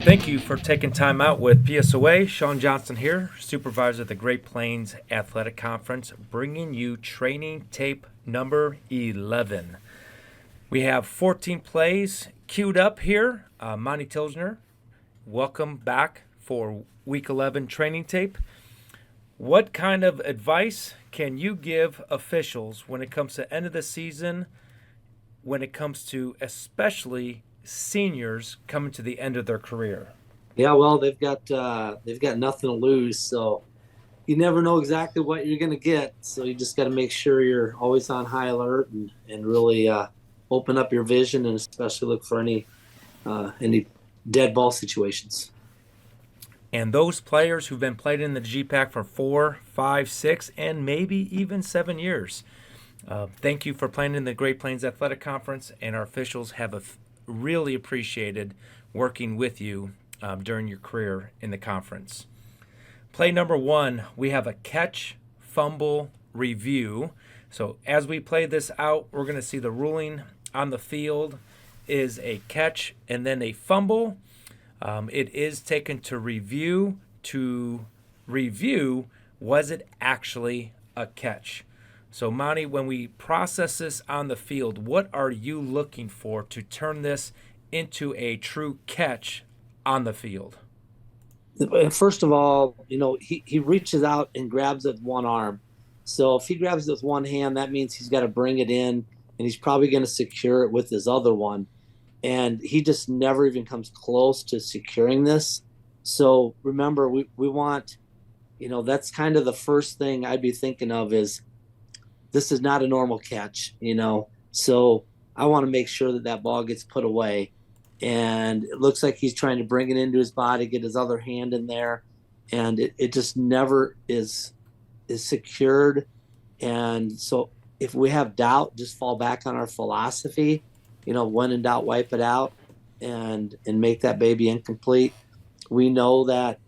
Thank you for taking time out with PSOA. Sean Johnson here, supervisor of the Great Plains Athletic Conference, bringing you training tape number 11. We have 14 plays queued up here. Monty Tilsner, welcome back for week 11 training tape. What kind of advice can you give officials when it comes to end of the season, when it comes to especially seniors coming to the end of their career? Yeah, well, they've got nothing to lose, so you never know exactly what you're going to get. So you just got to make sure you're always on high alert and really open up your vision, and especially look for any dead ball situations. And those players who've been playing in the GPAC for 4, 5, 6, and maybe even 7 years. Thank you for playing in the Great Plains Athletic Conference, and our officials have really appreciated working with you during your career in the conference. Play number 1, we have a catch, fumble, review. So as we play this out, we're going to see the ruling on the field is a catch and then a fumble. It is taken to review. Was it actually a catch? So, Monty, when we process this on the field, what are you looking for to turn this into a true catch on the field? First of all, he reaches out and grabs it with one arm. So if he grabs it with one hand, that means he's got to bring it in, and he's probably going to secure it with his other one. And he just never even comes close to securing this. So remember, we want, that's kind of the first thing I'd be thinking of is this is not a normal catch. So I want to make sure that ball gets put away. And it looks like he's trying to bring it into his body, get his other hand in there, and it just never is secured. And so if we have doubt, just fall back on our philosophy, when in doubt, wipe it out and make that baby incomplete. We know that,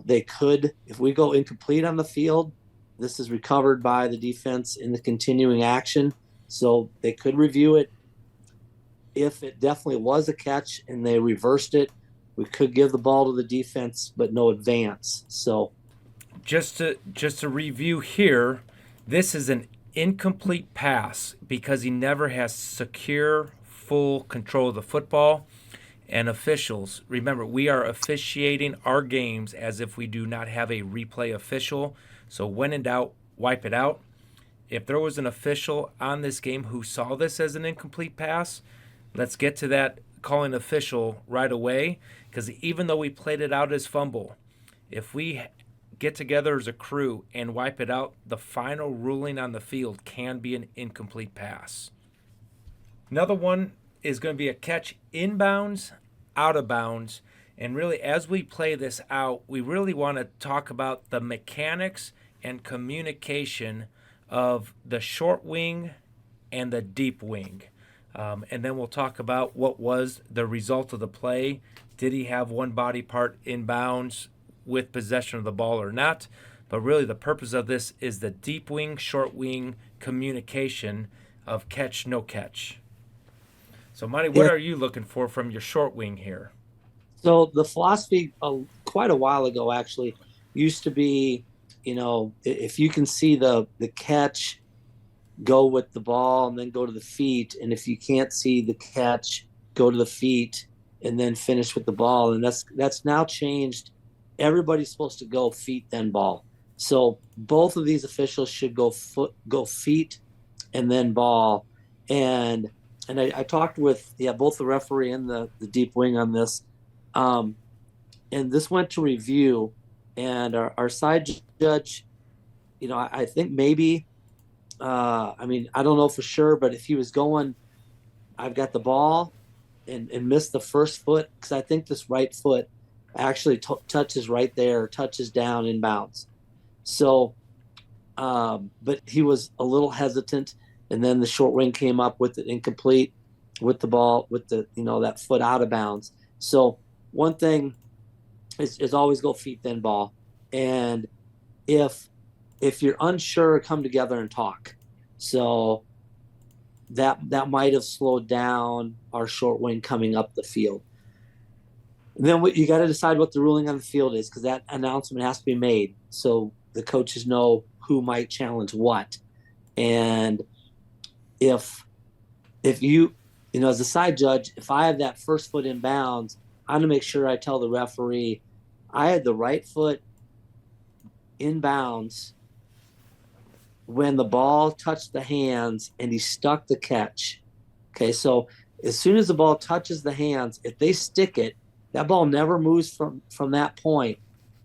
they could, if we go incomplete on the field, this is recovered by the defense in the continuing action. So they could review it. If it definitely was a catch and they reversed it, we could give the ball to the defense, but no advance. So just to review here, this is an incomplete pass because he never has secure full control of the football. And officials, remember, we are officiating our games as if we do not have a replay official. So when in doubt, wipe it out. If there was an official on this game who saw this as an incomplete pass, let's get to that calling official right away, because even though we played it out as fumble, if we get together as a crew and wipe it out, the final ruling on the field can be an incomplete pass. Another one is going to be a catch inbounds, out of bounds. And really, as we play this out, we really want to talk about the mechanics and communication of the short wing and the deep wing. And then we'll talk about what was the result of the play. Did he have one body part inbounds with possession of the ball or not? But really the purpose of this is the deep wing, short wing communication of catch, no catch. So, Monty, what yeah. are you looking for from your short wing here? So the philosophy quite a while ago actually used to be, if you can see the catch, go with the ball and then go to the feet. And if you can't see the catch, go to the feet and then finish with the ball. And that's now changed. Everybody's supposed to go feet then ball. So both of these officials should go feet and then ball. And I talked with both the referee and the deep wing on this. And this went to review, and our side judge, I think maybe I don't know for sure, but if he was going, I've got the ball and missed the first foot, because I think this right foot actually touches right there, touches down in bounds. So, but he was a little hesitant, and then the short wing came up with it incomplete with the ball, with that foot out of bounds. So one thing is always go feet then ball, and if you're unsure, come together and talk. So that might have slowed down our short wing coming up the field. then you got to decide what the ruling on the field is, because that announcement has to be made so the coaches know who might challenge what. And if as a side judge, if I have that first foot in bounds, I'm going to make sure I tell the referee I had the right foot in bounds when the ball touched the hands and he stuck the catch. Okay, so as soon as the ball touches the hands, if they stick it, that ball never moves from that point.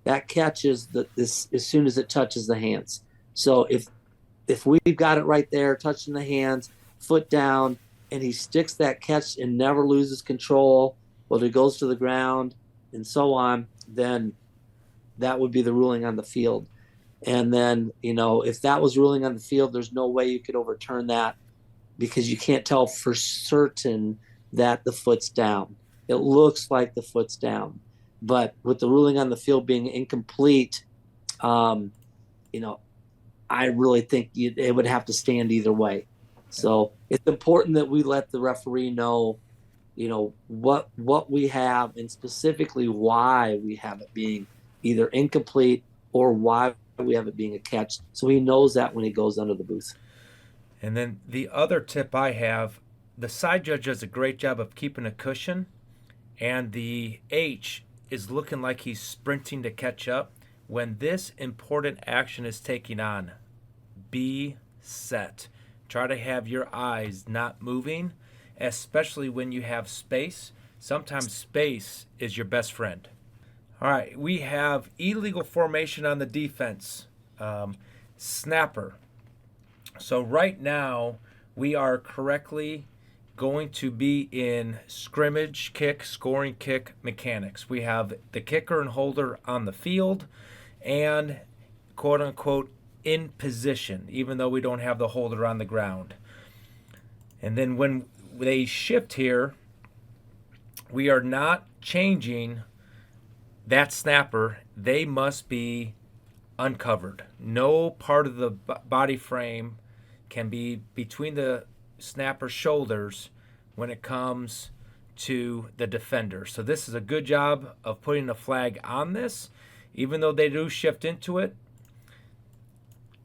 That catches this as soon as it touches the hands. So if we've got it right there, touching the hands, foot down, and he sticks that catch and never loses control, whether it goes to the ground and so on, then that would be the ruling on the field. And then, if that was ruling on the field, there's no way you could overturn that, because you can't tell for certain that the foot's down. It looks like the foot's down. But with the ruling on the field being incomplete, I really think it would have to stand either way. So it's important that we let the referee know, what we have, and specifically why we have it being either incomplete or why we have it being a catch, so he knows that when he goes under the booth. And then the other tip I have, the side judge does a great job of keeping a cushion, and the H is looking like he's sprinting to catch up. When this important action is taking on, be set. Try to have your eyes not moving, especially when you have space. Sometimes space is your best friend. All right, we have illegal formation on the defense. Snapper. So right now, we are correctly going to be in scrimmage kick, scoring kick mechanics. We have the kicker and holder on the field and quote unquote in position, even though we don't have the holder on the ground. And then when they shift here, we are not changing that snapper. They must be uncovered. No part of the body frame can be between the snapper's shoulders when it comes to the defender. So this is a good job of putting a flag on this. Even though they do shift into it,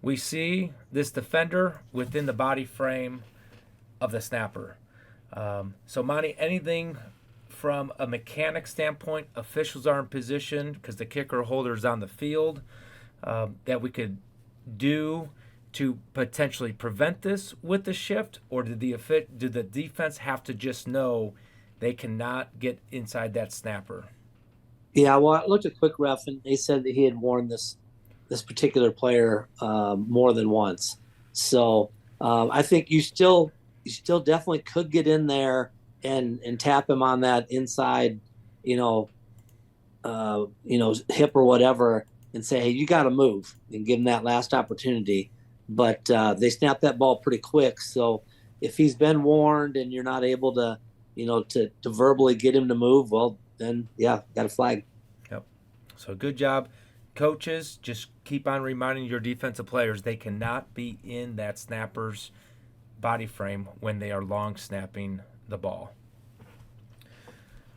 we see this defender within the body frame of the snapper. So Monty, anything from a mechanic standpoint, officials are in position because the kicker holder is on the field, that we could do to potentially prevent this with the shift, or did the defense have to just know they cannot get inside that snapper? Yeah, well, I looked at Quick Ref, and they said that he had warned this particular player more than once. So I think you still definitely could get in there and tap him on that inside, hip or whatever, and say, hey, you got to move, and give him that last opportunity. But they snapped that ball pretty quick. So if he's been warned and you're not able to, to verbally get him to move, well, then, yeah, got a flag. Yep. So good job. Coaches, just keep on reminding your defensive players they cannot be in that snapper's body frame when they are long snapping the ball.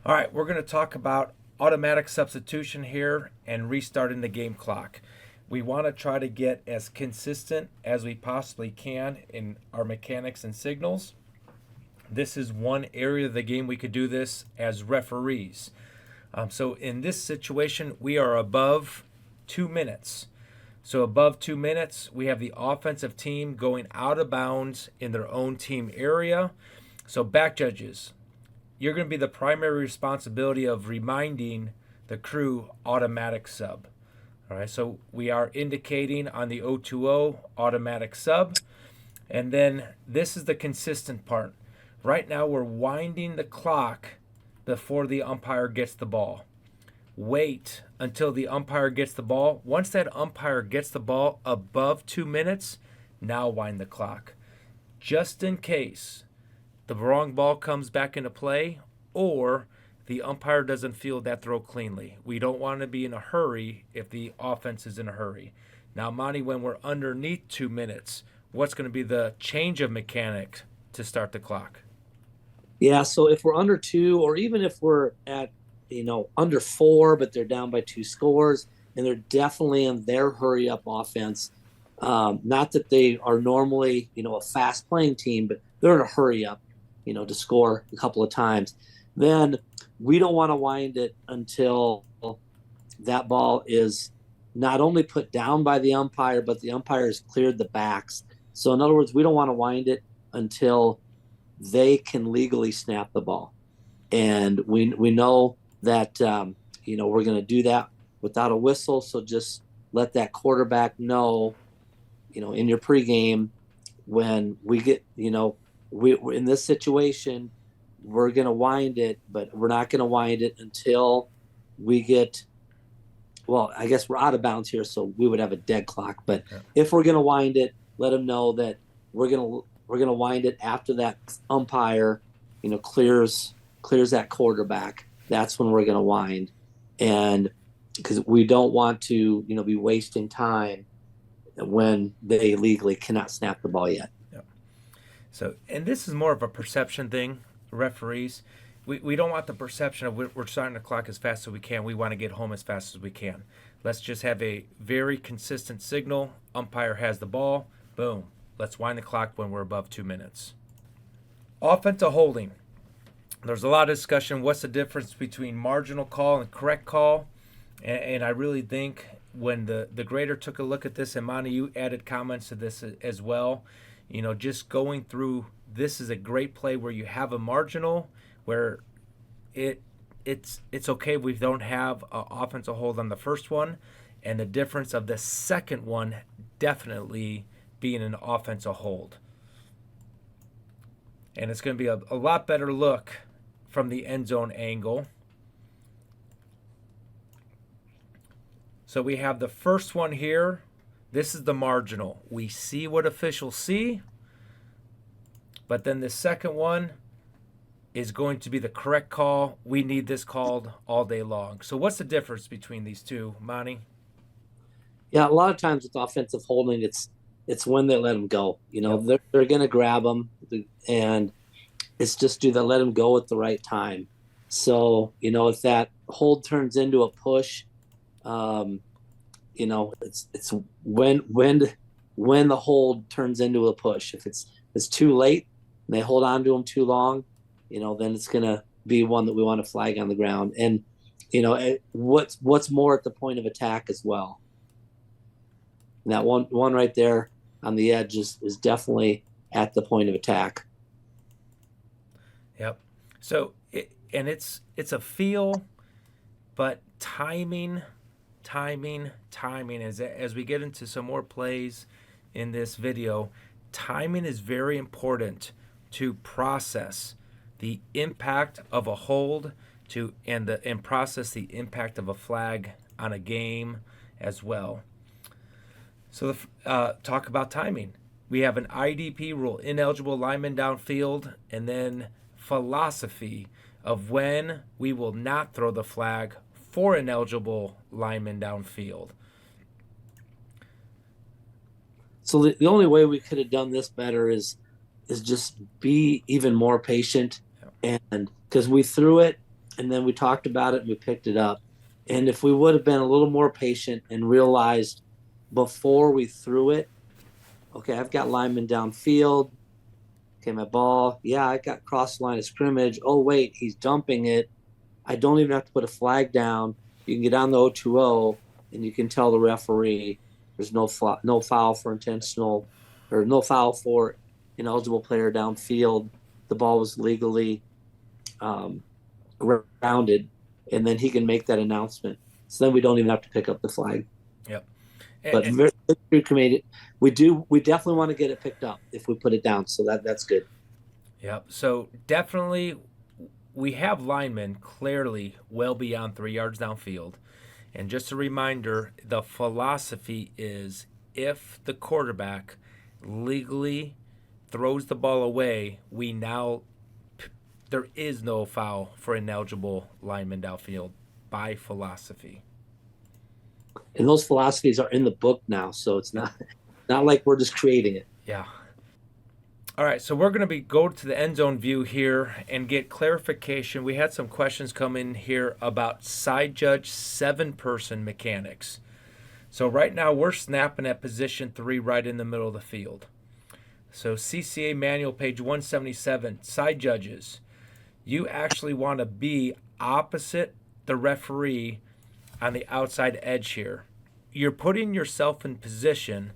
All right, we're going to talk about automatic substitution here and restarting the game clock. We want to try to get as consistent as we possibly can in our mechanics and signals. This is one area of the game we could do this as referees. So in this situation, we are above 2 minutes. So above 2 minutes, we have the offensive team going out of bounds in their own team area. So back judges, you're going to be the primary responsibility of reminding the crew automatic sub. All right, so we are indicating on the 020 automatic sub. And then this is the consistent part. Right now we're winding the clock before the umpire gets the ball. Wait until the umpire gets the ball. Once that umpire gets the ball above 2 minutes, now wind the clock. Just in case the wrong ball comes back into play or the umpire doesn't field that throw cleanly. We don't want to be in a hurry if the offense is in a hurry. Now, Monty, when we're underneath 2 minutes, what's going to be the change of mechanic to start the clock? Yeah, so if we're under 2, or even if we're at, under 4, but they're down by 2 scores, and they're definitely in their hurry up offense. Not that they are normally, a fast playing team, but they're in a hurry up, to score a couple of times. Then we don't want to wind it until that ball is not only put down by the umpire, but the umpire has cleared the backs. So in other words, we don't want to wind it until they can legally snap the ball. And we know that, we're going to do that without a whistle. So just let that quarterback know, in your pregame, when we get, we're in this situation, we're going to wind it, but we're not going to wind it until we get, well, I guess we're out of bounds here, so we would have a dead clock. But if we're going to wind it, let them know that we're going to wind it after that umpire, clears that quarterback. That's when we're going to wind. And because we don't want to, be wasting time when they legally cannot snap the ball yet. So, and this is more of a perception thing, referees. We don't want the perception of we're starting the clock as fast as we can. We want to get home as fast as we can. Let's just have a very consistent signal. Umpire has the ball. Boom. Let's wind the clock when we're above 2 minutes. Offensive holding. There's a lot of discussion. What's the difference between marginal call and correct call? And I really think when the grader took a look at this, and Monty, you added comments to this as well, just going through, this is a great play where you have a marginal, where it's okay if we don't have an offensive hold on the first one, and the difference of the second one definitely being an offensive hold. And it's going to be a lot better look from the end zone angle. So we have the first one here. This is the marginal. We see what officials see, but then the second one is going to be the correct call. We need this called all day long. So what's the difference between these two, Monty? Yeah, a lot of times with offensive holding, it's when they let them go. They're going to grab them, and it's just, do they let them go at the right time? So, if that hold turns into a push, it's when the hold turns into a push. If it's too late and they hold on to them too long, then it's going to be one that we want to flag on the ground. And, what's more at the point of attack as well. And that one right there on the edge is definitely at the point of attack. Yep. So, it's a feel, but timing as we get into some more plays in this video, timing is very important to process the impact of a hold and process the impact of a flag on a game as well. So talk about timing. We have an IDP rule, ineligible lineman downfield, and then philosophy of when we will not throw the flag for ineligible lineman downfield. So the only way we could have done this better is just be even more patient. And because we threw it and then we talked about it and we picked it up. And if we would have been a little more patient and realized before we threw it, okay, I've got lineman downfield. Okay, my ball. Yeah, I got cross line of scrimmage. Oh, wait, he's dumping it. I don't even have to put a flag down. You can get on the 0-2-0 and you can tell the referee there's no foul for intentional, or no foul for ineligible player downfield. The ball was legally grounded, and then he can make that announcement. So then we don't even have to pick up the flag. Yep. But very committed. We definitely want to get it picked up if we put it down. So that's good. Yep. So definitely we have linemen clearly well beyond 3 yards downfield. And just a reminder, the philosophy is if the quarterback legally throws the ball away, there is no foul for ineligible lineman downfield by philosophy. And those philosophies are in the book now, so it's not like we're just creating it. Yeah. All right, so we're going to go to the end zone view here and get clarification. We had some questions come in here about side judge 7-person mechanics. So right now we're snapping at position 3 right in the middle of the field. So CCA manual page 177, side judges. You actually want to be opposite the referee on the outside edge here. You're putting yourself in position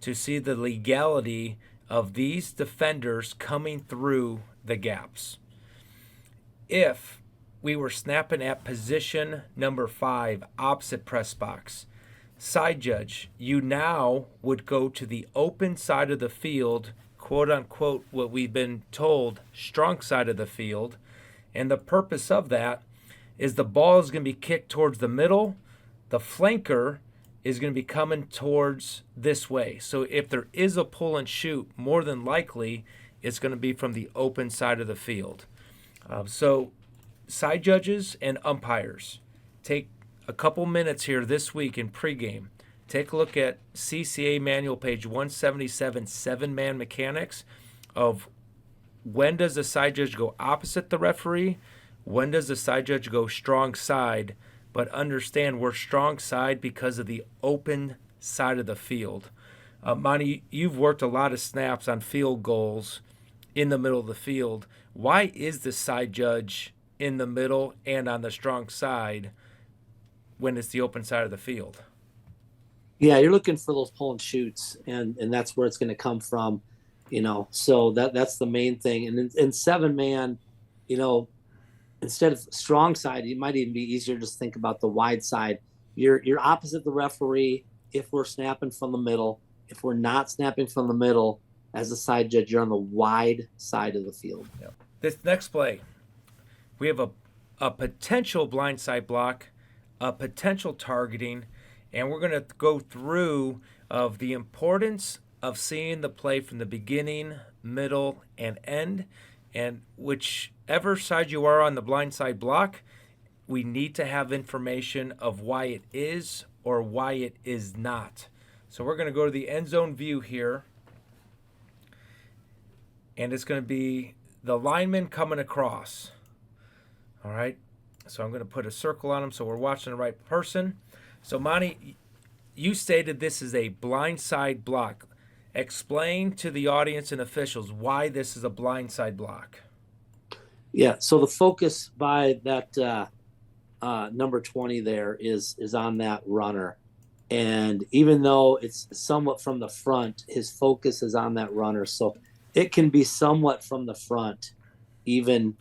to see the legality of these defenders coming through the gaps. If we were snapping at position number 5, opposite press box, side judge, you now would go to the open side of the field, quote unquote, what we've been told, strong side of the field. And the purpose of that is the ball is going to be kicked towards the middle. The flanker is going to be coming towards this way. So if there is a pull and shoot, more than likely it's going to be from the open side of the field. So side judges and umpires, take a couple minutes here this week in pregame. Take a look at CCA manual page 177, 7-man mechanics of when does the side judge go opposite the referee, when does the side judge go strong side. But understand we're strong side because of the open side of the field. Monty, you've worked a lot of snaps on field goals in the middle of the field. Why is the side judge in the middle and on the strong side when it's the open side of the field? Yeah, you're looking for those pull and shoots, and that's where it's going to come from, So that's the main thing. And in 7-man, instead of strong side, it might even be easier to just think about the wide side. You're opposite the referee if we're snapping from the middle. If we're not snapping from the middle, as a side judge, you're on the wide side of the field. Yep. This next play, we have a potential blindside block, a potential targeting, and we're going to go through of the importance of seeing the play from the beginning, middle, and end. And whichever side you are on the blindside block, we need to have information of why it is or why it is not. So we're going to go to the end zone view here. And it's going to be the lineman coming across. All right. So I'm going to put a circle on him so we're watching the right person. So Monty, you stated this is a blindside block. Explain to the audience and officials why this is a blindside block. Yeah, so the focus by that number 20 there is on that runner. And even though it's somewhat from the front, his focus is on that runner. So it can be somewhat from the front, even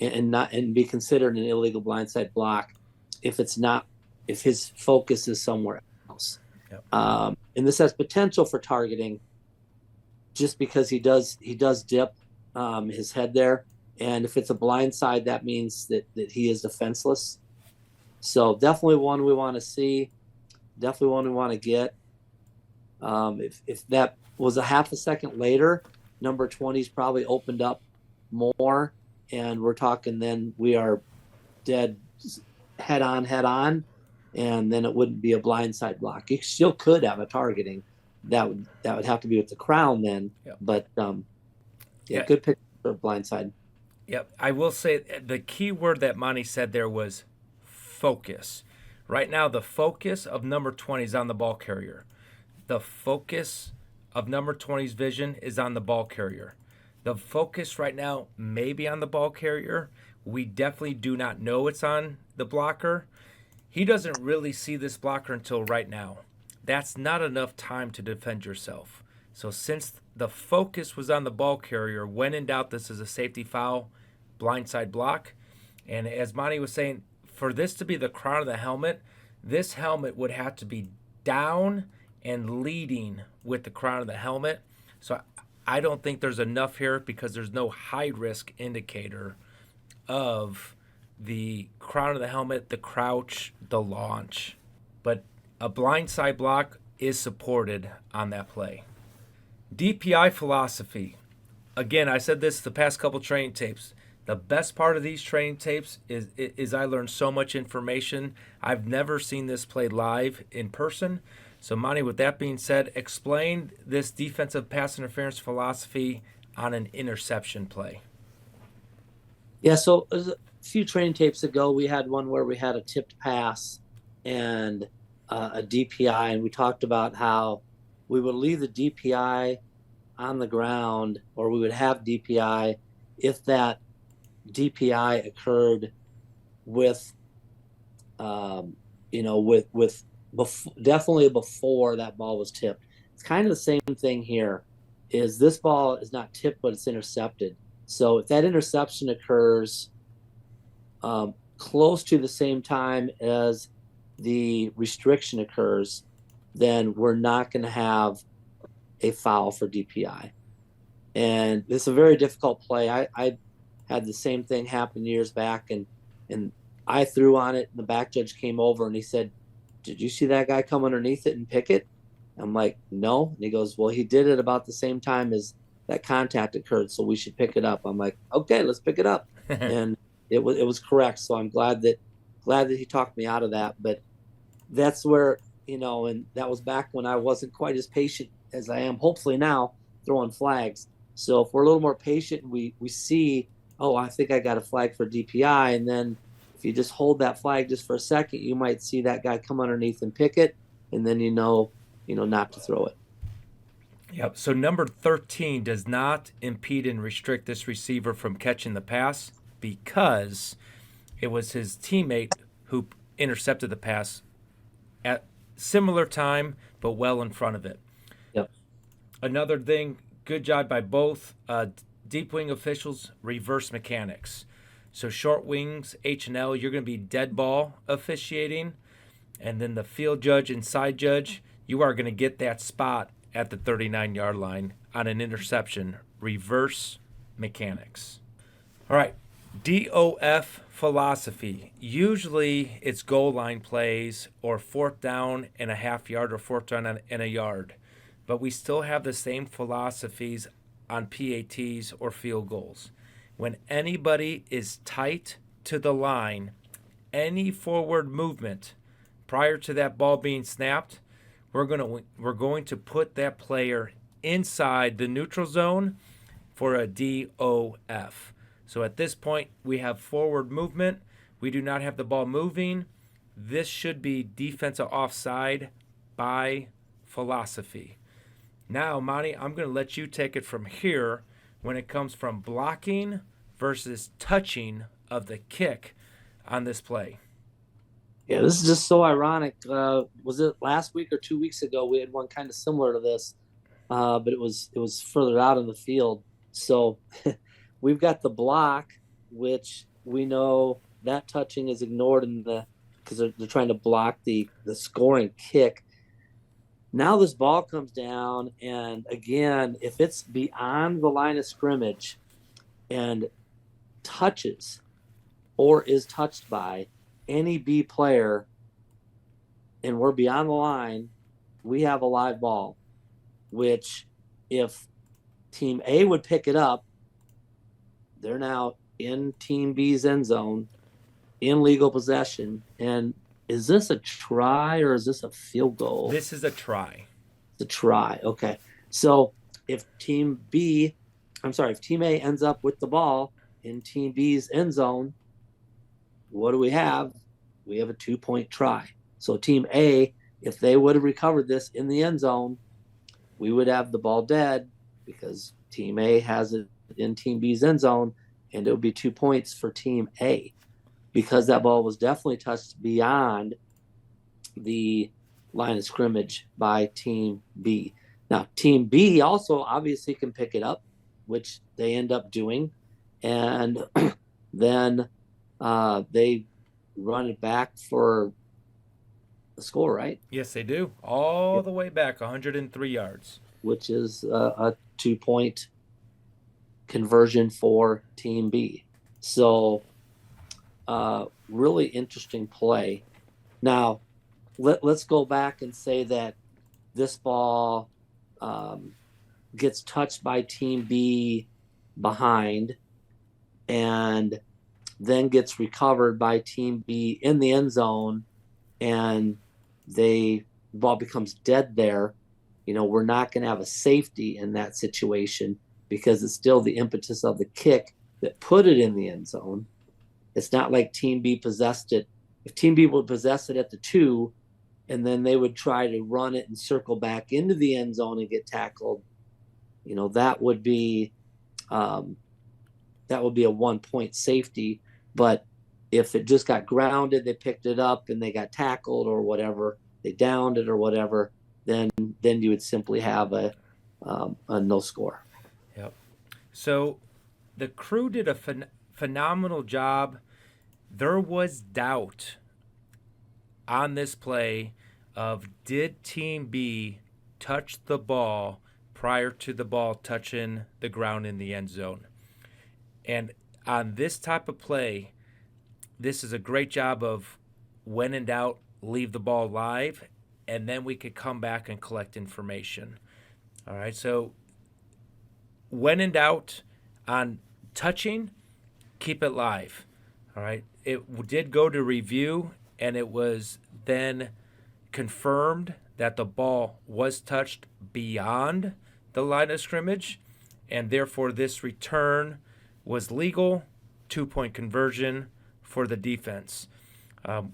and be considered an illegal blindside block if his focus is somewhere else. Yep. And this has potential for targeting just because he does dip his head there. And if it's a blindside, that means that he is defenseless. So definitely one we want to see, definitely one we want to get. If that was a half a second later, number 20's probably opened up more, and we're talking then we are dead head on, and then it wouldn't be a blindside block. You still could have a targeting. That would have to be with the crown then. Yep. But good pick for blindside. Yep. I will say the key word that Monty said there was focus. Right now, the focus of number 20 is on the ball carrier. The focus of number 20's vision is on the ball carrier. The focus right now may be on the ball carrier. We definitely do not know it's on the blocker. He doesn't really see this blocker until right now. That's not enough time to defend yourself. So since the focus was on the ball carrier, when in doubt, this is a safety foul, blindside block. And as Monty was saying, for this to be the crown of the helmet, this helmet would have to be down and leading with the crown of the helmet. So I don't think there's enough here because there's no high risk indicator of the crown of the helmet, the crouch, the launch. But a blindside block is supported on that play. DPI philosophy. Again, I said this the past couple training tapes. The best part of these training tapes is I learned so much information. I've never seen this played live in person. So, Monty, with that being said, explain this defensive pass interference philosophy on an interception play? Yeah, so a few training tapes ago, we had one where we had a tipped pass and a DPI, and we talked about how we would leave the DPI on the ground, or we would have DPI if that DPI occurred with, definitely before that ball was tipped. It's kind of the same thing here. Is this ball is not tipped, but it's intercepted. So if that interception occurs close to the same time as the restriction occurs, then we're not going to have a foul for DPI. And it's a very difficult play. I had the same thing happen years back, and I threw on it, and the back judge came over and he said, "Did you see that guy come underneath it and pick it?" I'm like, "No." And he goes, "Well, he did it about the same time as that contact occurred, so we should pick it up." I'm like, "Okay, let's pick it up." And it was correct. So I'm glad that he talked me out of that. But that's where, and that was back when I wasn't quite as patient as I am hopefully now throwing flags. So if we're a little more patient, we see, oh, I think I got a flag for DPI, and then if you just hold that flag just for a second, you might see that guy come underneath and pick it, and then not to throw it. Yep. So number 13 does not impede and restrict this receiver from catching the pass because it was his teammate who intercepted the pass at similar time, but well in front of it. Yep. Another thing, good job by both deep wing officials, reverse mechanics. So short wings, H&L, you're going to be dead ball officiating. And then the field judge and side judge, you are going to get that spot at the 39-yard line on an interception, reverse mechanics. All right, DOF philosophy. Usually it's goal line plays or fourth down and a half yard or fourth down and a yard. But we still have the same philosophies on PATs or field goals. When anybody is tight to the line, any forward movement prior to that ball being snapped, we're going to put that player inside the neutral zone for a DOF. So at this point, we have forward movement. We do not have the ball moving. This should be defensive offside by philosophy. Now, Monty, I'm going to let you take it from here when it comes from blocking versus touching of the kick on this play. Yeah, this is just so ironic. Was it last week or 2 weeks ago? We had one kind of similar to this, but it was further out in the field. So we've got the block, which we know that touching is ignored because they're trying to block the scoring kick. Now this ball comes down, and again, if it's beyond the line of scrimmage and touches or is touched by any B player, and we're beyond the line, we have a live ball, which if Team A would pick it up, they're now in Team B's end zone, in legal possession. And is this a try or is this a field goal? This is a try. It's a try. Okay. So if Team A ends up with the ball in Team B's end zone, what do we have? We have a 2-point try. So Team A, if they would have recovered this in the end zone, we would have the ball dead because Team A has it in Team B's end zone, and it would be 2 points for Team A because that ball was definitely touched beyond the line of scrimmage by Team B. Now, Team B also obviously can pick it up, which they end up doing, and then they run it back for a score, right? Yes, they do. All the way back, 103 yards. Which is a 2-point conversion for Team B. So, really interesting play. Now, let's go back and say that this ball gets touched by Team B behind and then gets recovered by Team B in the end zone, and the ball becomes dead there. We're not going to have a safety in that situation. because it's still the impetus of the kick that put it in the end zone. It's not like Team B possessed it. If Team B would possess it at the 2, and then they would try to run it and circle back into the end zone and get tackled, that would be a 1-point safety. But if it just got grounded, they picked it up and they got tackled or whatever, they downed it or whatever, then you would simply have a no score. Yep. So the crew did a phenomenal job. There was doubt on this play of, did Team B touch the ball prior to the ball touching the ground in the end zone? And on this type of play, this is a great job of, when in doubt, leave the ball live, and then we could come back and collect information. All right, so when in doubt on touching, keep it live. All right, it did go to review, and it was then confirmed that the ball was touched beyond the line of scrimmage, and therefore this return was legal, 2-point conversion for the defense.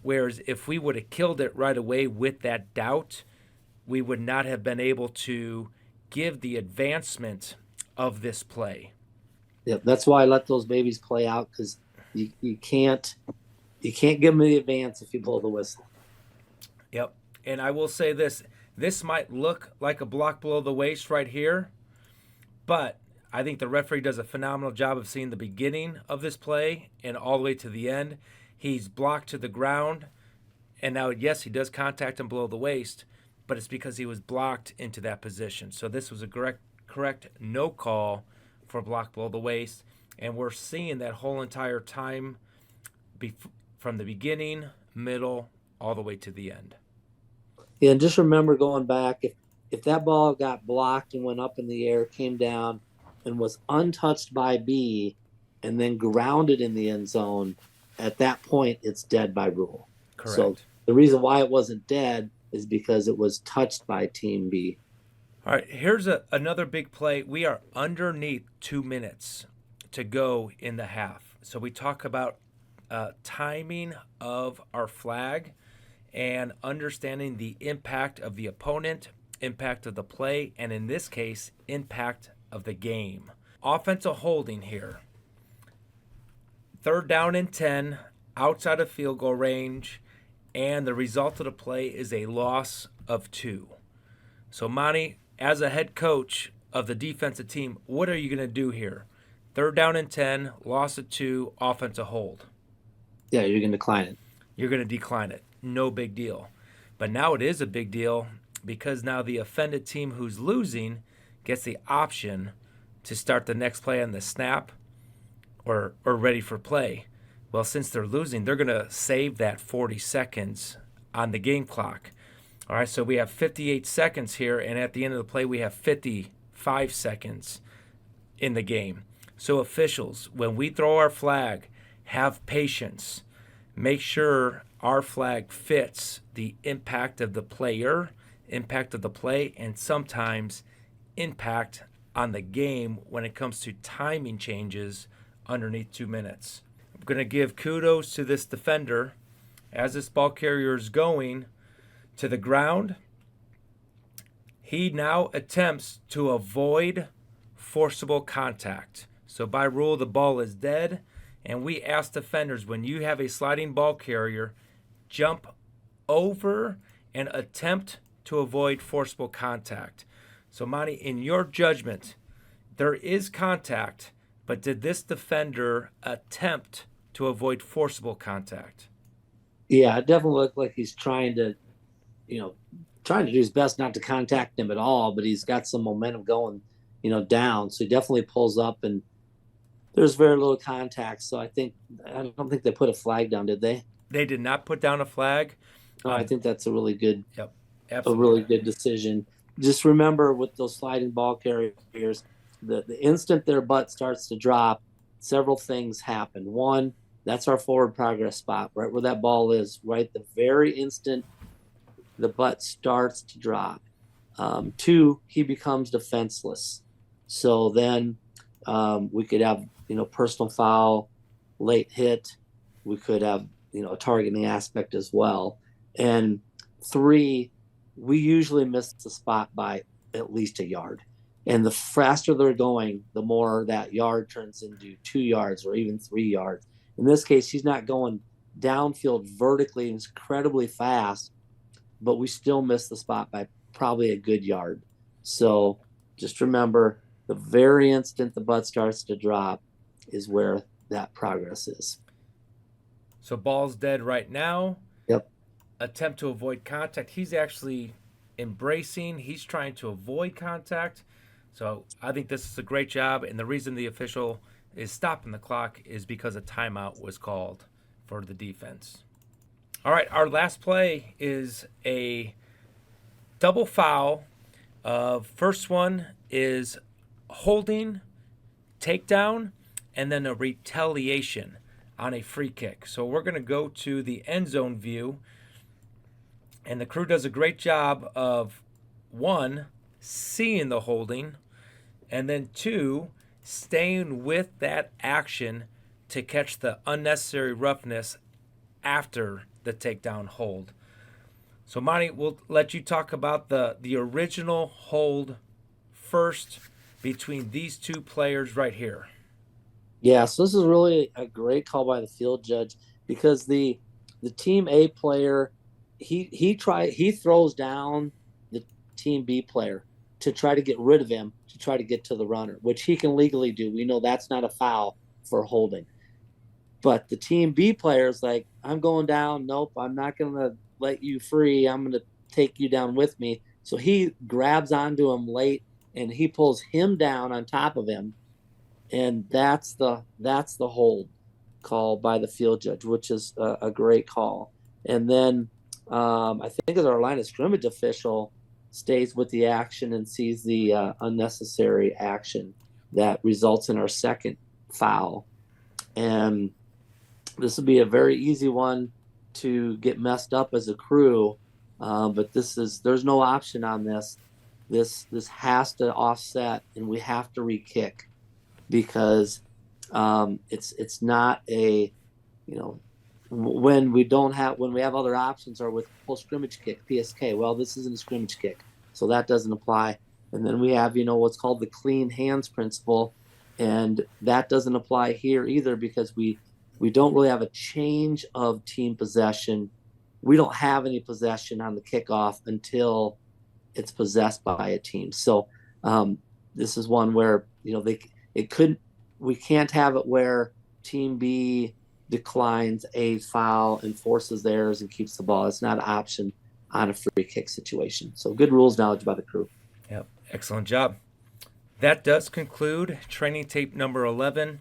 Whereas if we would have killed it right away with that doubt, we would not have been able to give the advancement of this play. Yeah, that's why I let those babies play out, because you can't give them the advance if you blow the whistle. Yep. And I will say this might look like a block below the waist right here, but I think the referee does a phenomenal job of seeing the beginning of this play and all the way to the end. He's blocked to the ground, and now, yes, he does contact him below the waist, but it's because he was blocked into that position. So this was a correct no call for block below the waist, and we're seeing that whole entire time from the beginning, middle, all the way to the end. Yeah, and just remember, going back, if that ball got blocked and went up in the air, came down, and was untouched by B, and then grounded in the end zone, at that point, it's dead by rule. Correct. So the reason why it wasn't dead is because it was touched by Team B. All right, here's another big play. We are underneath 2 minutes to go in the half. So we talk about timing of our flag and understanding the impact of the opponent, impact of the play, and in this case, impact of the game. Offensive holding here. 3rd down and 10, outside of field goal range, and the result of the play is a loss of 2. So, Monty, as a head coach of the defensive team, what are you going to do here? 3rd down and 10, loss of 2, offensive hold. Yeah, you're going to decline it. You're going to decline it. No big deal. But now it is a big deal, because now the offended team who's losing gets the option to start the next play on the snap or ready for play. Well, since they're losing, they're going to save that 40 seconds on the game clock. All right, so we have 58 seconds here, and at the end of the play, we have 55 seconds in the game. So officials, when we throw our flag, have patience. Make sure our flag fits the impact of the player, impact of the play, and sometimes impact on the game when it comes to timing changes underneath 2 minutes. I'm going to give kudos to this defender as this ball carrier is going to the ground. He now attempts to avoid forcible contact. So by rule, the ball is dead, and we ask defenders, when you have a sliding ball carrier, jump over and attempt to avoid forcible contact. So, Monty, in your judgment, there is contact, but did this defender attempt to avoid forcible contact? Yeah, it definitely looked like he's trying to do his best not to contact him at all, but he's got some momentum going, down. So he definitely pulls up, and there's very little contact. So I don't think they put a flag down, did they? They did not put down a flag. I think that's a really good, Yep, a absolutely. really good decision. Just remember, with those sliding ball carriers, the instant their butt starts to drop, several things happen. One, that's our forward progress spot, right where that ball is, right the very instant the butt starts to drop. 2, he becomes defenseless. So then We could have, personal foul, late hit. We could have, a targeting aspect as well. And 3, we usually miss the spot by at least a yard. And the faster they're going, the more that yard turns into 2 yards or even 3 yards. In this case, he's not going downfield vertically incredibly fast, but we still miss the spot by probably a good yard. So just remember, the very instant the butt starts to drop is where that progress is. So ball's dead right now. Yep. Attempt to avoid contact. He's actually embracing. He's trying to avoid contact. So I think this is a great job. And the reason the official is stopping the clock is because a timeout was called for the defense. All right, our last play is a double foul. First one is holding, takedown, and then a retaliation on a free kick. So we're going to go to the end zone view, and the crew does a great job of, 1, seeing the holding, and then 2, staying with that action to catch the unnecessary roughness after the takedown hold. So Monty, we'll let you talk about the original hold first between these 2 players right here. Yeah, so this is really a great call by the field judge, because the team A player, he throws down the team B player to try to get rid of him, to try to get to the runner, which he can legally do. We know that's not a foul for holding. But the team B player is like, I'm going down. Nope, I'm not going to let you free. I'm going to take you down with me. So he grabs onto him late, and he pulls him down on top of him. And that's the hold call by the field judge, which is a great call. And then I think as our line of scrimmage official stays with the action and sees the unnecessary action that results in our second foul. And this would be a very easy one to get messed up as a crew, but there's no option on this. This has to offset, and we have to re-kick, because it's not a, when we have other options, or with full scrimmage kick, PSK. Well, this isn't a scrimmage kick, so that doesn't apply. And then we have, what's called the clean hands principle, and that doesn't apply here either, because we don't really have a change of team possession. We don't have any possession on the kickoff until it's possessed by a team. So this is one where, we can't have it where team B declines a foul and forces theirs and keeps the ball. It's not an option on a free kick situation. So good rules knowledge by the crew. Yep, excellent job. That does conclude training tape number 11.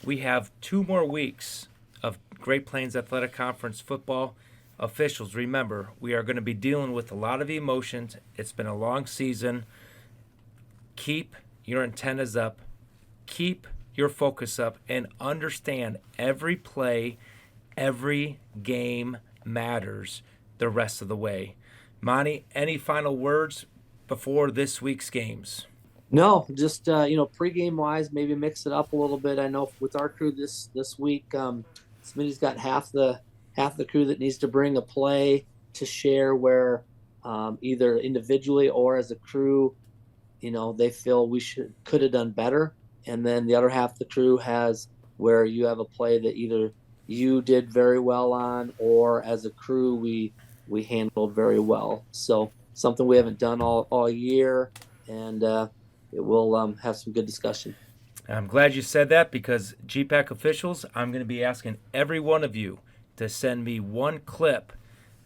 We have 2 more weeks of Great Plains Athletic Conference football. Officials, remember, we are going to be dealing with a lot of emotions. It's been a long season. Keep your antennas up. Keep your focus up, and understand every play, every game matters the rest of the way. Monty, any final words before this week's games? No, just pregame wise, maybe mix it up a little bit. I know with our crew this week, Smitty's got half the crew that needs to bring a play to share, where either individually or as a crew, they feel we could have done better. And then the other half of the crew has where you have a play that either you did very well on, or as a crew we handled very well. So something we haven't done all year, and it will have some good discussion. I'm glad you said that, because GPAC officials, I'm going to be asking every one of you to send me one clip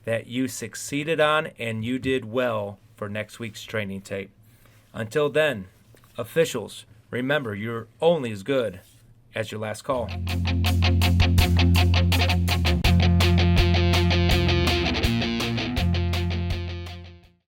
that you succeeded on and you did well for next week's training tape. Until then, officials, remember, you're only as good as your last call.